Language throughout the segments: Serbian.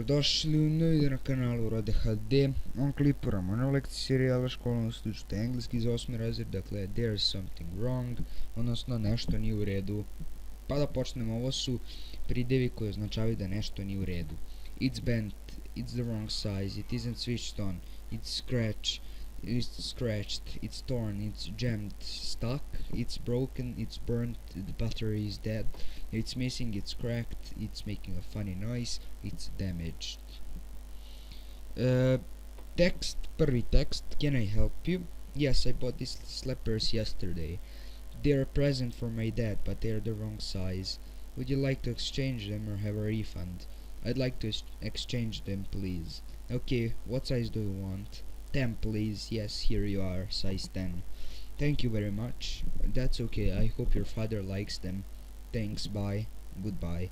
Dobrodošli u novi video na kanalu Rode HD. On klipuramo na lekciji serijala školnog studžite engleski za 8. razred, dakle there's something wrong, odnosno nešto nije u redu. Pa da počnemo, ovo su pridevi koji označavaju da nešto nije u redu. It's bent, it's the wrong size, it isn't switched on, it's scratched, it's torn, it's jammed, stuck, it's broken, it's burnt, the battery is dead, it's missing, it's cracked, it's making a funny noise, it's damaged. Prvi tekst, can I help you? Yes, I bought these slippers yesterday. They're a present for my dad, but they're the wrong size. Would you like to exchange them or have a refund? I'd like to exchange them, please. Okay, what size do you want? 10, please. Yes, here you are, size 10. Thank you very much. That's okay, I hope your father likes them. Thanks, bye. Goodbye.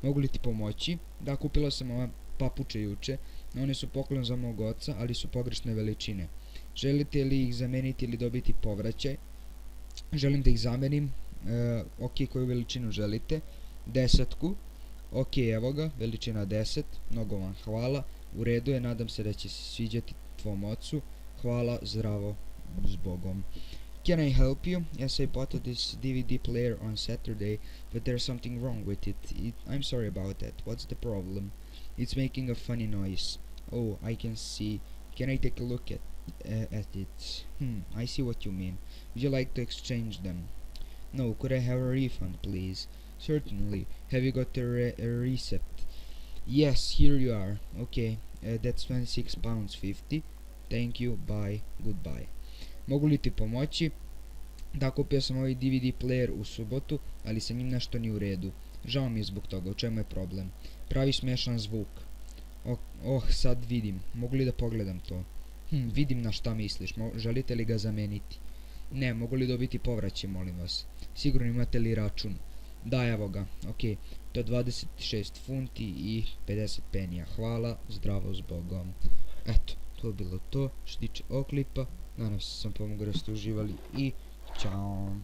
Mogu li ti pomoći? Da, kupila sam ove papuče juče. One su poklon za mog oca, ali su pogrešne veličine. Želite li ih zameniti ili dobiti povraćaj? Želim da ih zamenim. Ok, koju veličinu želite? 10. Ok, evo ga, veličina 10. Mnogo vam hvala. U redu je, nadam se da će se sviđati tvom ocu. Hvala, zdravo, s Bogom. Can I help you? Yes, I bought this DVD player on Saturday, but there's something wrong with it. I'm sorry about that. What's the problem? It's making a funny noise. Oh, I can see. Can I take a look at it? I see what you mean. Would you like to exchange them? No, could I have a refund, please? Certainly. Have you got a receipt? Yes, here you are. Okay, that's £26.50. Thank you, bye, goodbye. Mogu li ti pomoći? Da, kupio sam ovaj DVD player u subotu, ali sa njim nešto nije u redu. Žao mi je zbog toga, u čemu je problem? Pravi smiješan zvuk. Sad vidim. Mogu li da pogledam to? Vidim na šta misliš. Želite li ga zameniti? Ne, mogu li dobiti povraćaj, molim vas? Sigurno imate li račun? Da, evo ga. Ok, to je 26 funti i 50 penija. Hvala, zdravo, s Bogom. Eto, to je bilo to što se tiče ovog klipa. Nadam se da sam pomogao da ste uživali i ćao.